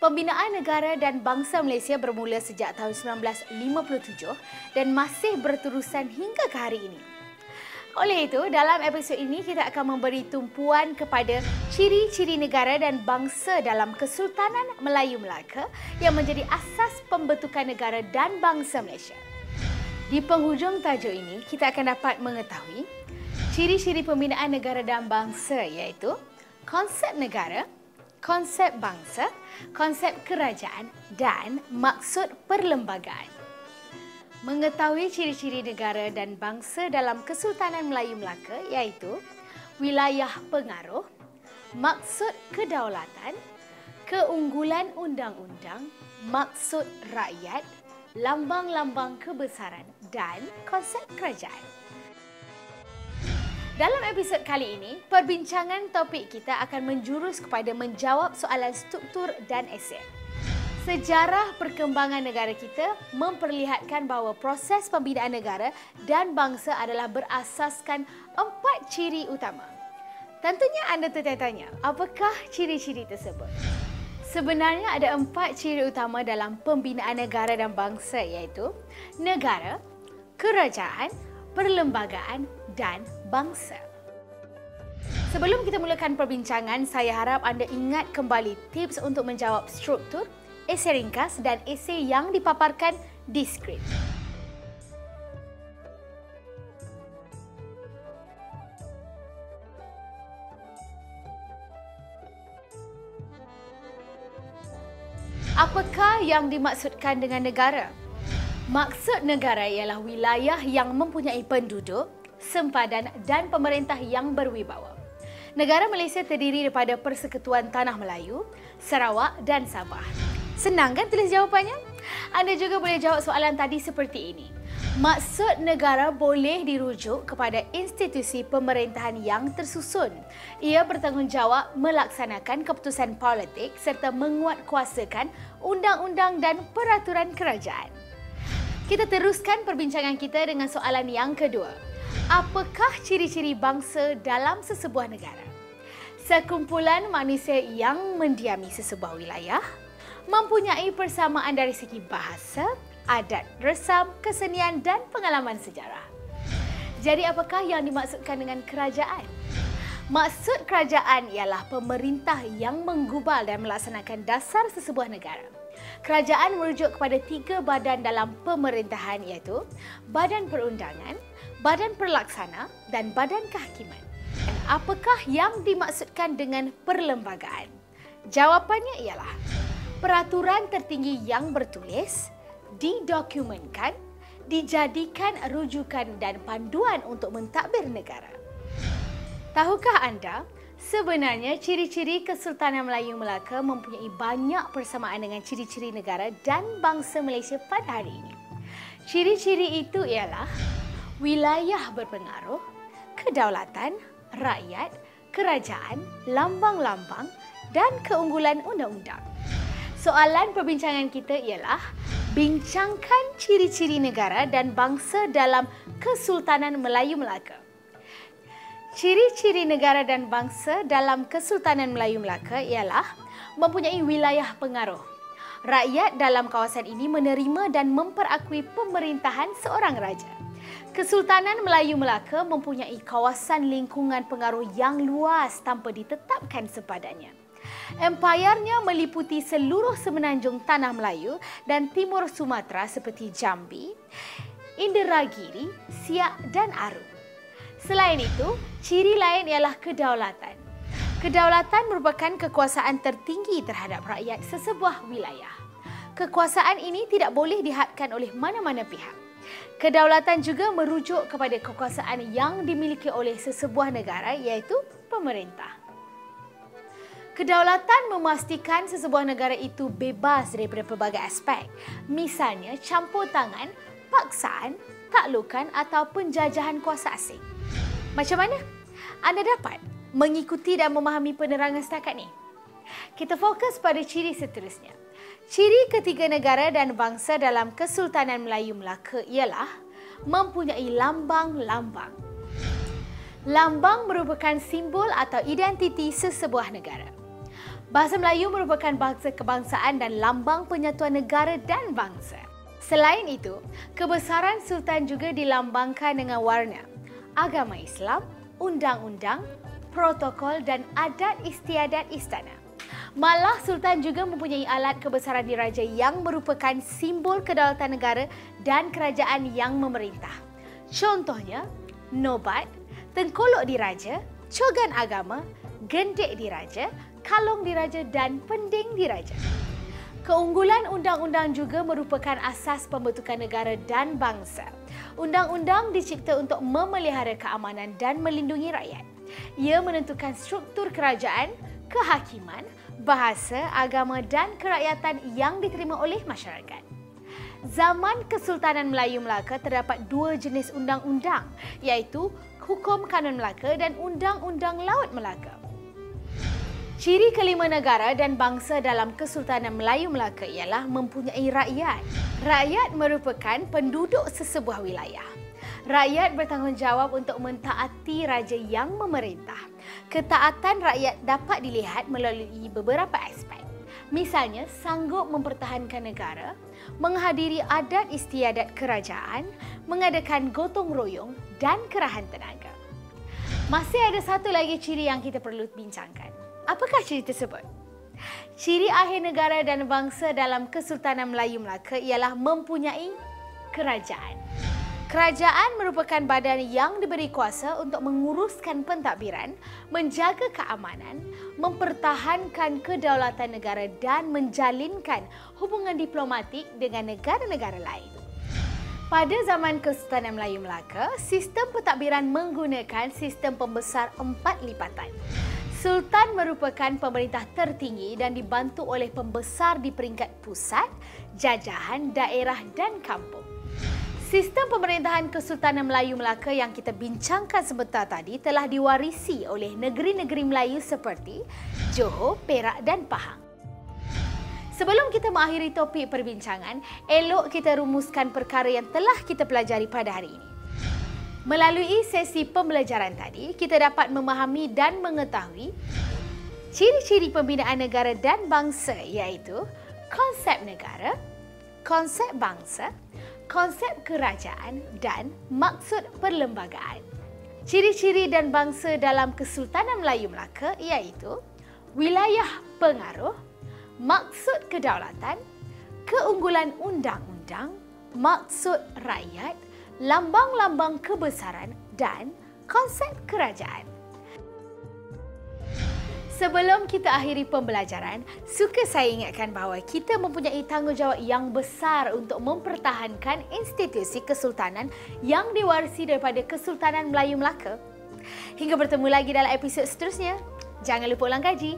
Pembinaan negara dan bangsa Malaysia bermula sejak tahun 1957 dan masih berterusan hingga ke hari ini. Oleh itu, dalam episod ini kita akan memberi tumpuan kepada ciri-ciri negara dan bangsa dalam Kesultanan Melayu Melaka yang menjadi asas pembentukan negara dan bangsa Malaysia. Di penghujung tajuk ini, kita akan dapat mengetahui ciri-ciri pembinaan negara dan bangsa iaitu konsep negara, konsep bangsa, konsep kerajaan dan maksud perlembagaan. Mengetahui ciri-ciri negara dan bangsa dalam Kesultanan Melayu Melaka iaitu wilayah pengaruh, maksud kedaulatan, keunggulan undang-undang, maksud rakyat, lambang-lambang kebesaran dan konsep kerajaan. Dalam episod kali ini, perbincangan topik kita akan menjurus kepada menjawab soalan struktur dan esei. Sejarah perkembangan negara kita memperlihatkan bahawa proses pembinaan negara dan bangsa adalah berasaskan 4 ciri utama. Tentunya anda tertanya, apakah ciri-ciri tersebut? Sebenarnya ada 4 ciri utama dalam pembinaan negara dan bangsa iaitu negara, kerajaan, perlembagaan dan bangsa. Sebelum kita mulakan perbincangan, saya harap anda ingat kembali tips untuk menjawab struktur, esei ringkas dan esei yang dipaparkan di skrip. Apakah yang dimaksudkan dengan negara? Maksud negara ialah wilayah yang mempunyai penduduk, sempadan dan pemerintah yang berwibawa. Negara Malaysia terdiri daripada Persekutuan Tanah Melayu, Sarawak dan Sabah. Senang kan tulis jawapannya? Anda juga boleh jawab soalan tadi seperti ini. Maksud negara boleh dirujuk kepada institusi pemerintahan yang tersusun. Ia bertanggungjawab melaksanakan keputusan politik serta menguatkuasakan undang-undang dan peraturan kerajaan. Kita teruskan perbincangan kita dengan soalan yang kedua. Apakah ciri-ciri bangsa dalam sesebuah negara? Sekumpulan manusia yang mendiami sesebuah wilayah, mempunyai persamaan dari segi bahasa, adat resam, kesenian dan pengalaman sejarah. Jadi apakah yang dimaksudkan dengan kerajaan? Maksud kerajaan ialah pemerintah yang menggubal dan melaksanakan dasar sesebuah negara. Kerajaan merujuk kepada 3 badan dalam pemerintahan iaitu Badan Perundangan, Badan Perlaksana dan Badan Kehakiman. Dan apakah yang dimaksudkan dengan perlembagaan? Jawapannya ialah peraturan tertinggi yang bertulis, didokumenkan, dijadikan rujukan dan panduan untuk mentadbir negara. Tahukah anda, sebenarnya ciri-ciri Kesultanan Melayu Melaka mempunyai banyak persamaan dengan ciri-ciri negara dan bangsa Malaysia pada hari ini. Ciri-ciri itu ialah wilayah berpengaruh, kedaulatan, rakyat, kerajaan, lambang-lambang dan keunggulan undang-undang. Soalan perbincangan kita ialah bincangkan ciri-ciri negara dan bangsa dalam Kesultanan Melayu Melaka. Ciri-ciri negara dan bangsa dalam Kesultanan Melayu Melaka ialah mempunyai wilayah pengaruh. Rakyat dalam kawasan ini menerima dan memperakui pemerintahan seorang raja. Kesultanan Melayu Melaka mempunyai kawasan lingkungan pengaruh yang luas tanpa ditetapkan sepadannya. Empayarnya meliputi seluruh semenanjung Tanah Melayu dan Timur Sumatera seperti Jambi, Inderagiri, Siak dan Aru. Selain itu, ciri lain ialah kedaulatan. Kedaulatan merupakan kekuasaan tertinggi terhadap rakyat sesebuah wilayah. Kekuasaan ini tidak boleh dihadkan oleh mana-mana pihak. Kedaulatan juga merujuk kepada kekuasaan yang dimiliki oleh sesebuah negara iaitu pemerintah. Kedaulatan memastikan sesebuah negara itu bebas daripada pelbagai aspek. Misalnya campur tangan, paksaan, taklukan atau penjajahan kuasa asing. Macam mana? Anda dapat mengikuti dan memahami penerangan setakat ni? Kita fokus pada ciri seterusnya. Ciri ketiga negara dan bangsa dalam Kesultanan Melayu Melaka ialah mempunyai lambang-lambang. Lambang merupakan simbol atau identiti sesebuah negara. Bahasa Melayu merupakan bahasa kebangsaan dan lambang penyatuan negara dan bangsa. Selain itu, kebesaran Sultan juga dilambangkan dengan warna, agama Islam, undang-undang, protokol dan adat istiadat istana. Malah Sultan juga mempunyai alat kebesaran diraja yang merupakan simbol kedaulatan negara dan kerajaan yang memerintah. Contohnya, nobat, tengkolok diraja, cogan agama, gendek diraja, kalung diraja dan pending diraja. Keunggulan undang-undang juga merupakan asas pembentukan negara dan bangsa. Undang-undang dicipta untuk memelihara keamanan dan melindungi rakyat. Ia menentukan struktur kerajaan, kehakiman, bahasa, agama dan kerakyatan yang diterima oleh masyarakat. Zaman Kesultanan Melayu Melaka terdapat dua jenis undang-undang, iaitu Hukum Kanun Melaka dan Undang-Undang Laut Melaka. Ciri kelima negara dan bangsa dalam Kesultanan Melayu Melaka ialah mempunyai rakyat. Rakyat merupakan penduduk sesebuah wilayah. Rakyat bertanggungjawab untuk mentaati raja yang memerintah. Ketaatan rakyat dapat dilihat melalui beberapa aspek. Misalnya, sanggup mempertahankan negara, menghadiri adat istiadat kerajaan, mengadakan gotong royong dan kerahan tenaga. Masih ada satu lagi ciri yang kita perlu bincangkan. Apakah ciri tersebut? Ciri akhir negara dan bangsa dalam Kesultanan Melayu Melaka ialah mempunyai kerajaan. Kerajaan merupakan badan yang diberi kuasa untuk menguruskan pentadbiran, menjaga keamanan, mempertahankan kedaulatan negara dan menjalinkan hubungan diplomatik dengan negara-negara lain. Pada zaman Kesultanan Melayu Melaka, sistem pentadbiran menggunakan sistem pembesar 4 lipatan. Sultan merupakan pemerintah tertinggi dan dibantu oleh pembesar di peringkat pusat, jajahan, daerah dan kampung. Sistem pemerintahan Kesultanan Melayu Melaka yang kita bincangkan sebentar tadi telah diwarisi oleh negeri-negeri Melayu seperti Johor, Perak dan Pahang. Sebelum kita mengakhiri topik perbincangan, elok kita rumuskan perkara yang telah kita pelajari pada hari ini. Melalui sesi pembelajaran tadi, kita dapat memahami dan mengetahui ciri-ciri pembinaan negara dan bangsa iaitu konsep negara, konsep bangsa, konsep kerajaan dan maksud perlembagaan. Ciri-ciri dan bangsa dalam Kesultanan Melayu Melaka iaitu wilayah pengaruh, maksud kedaulatan, keunggulan undang-undang, maksud rakyat, lambang-lambang kebesaran dan konsep kerajaan. Sebelum kita akhiri pembelajaran, suka saya ingatkan bahawa kita mempunyai tanggungjawab yang besar untuk mempertahankan institusi kesultanan yang diwarisi daripada Kesultanan Melayu Melaka. Hingga bertemu lagi dalam episod seterusnya. Jangan lupa ulang kaji.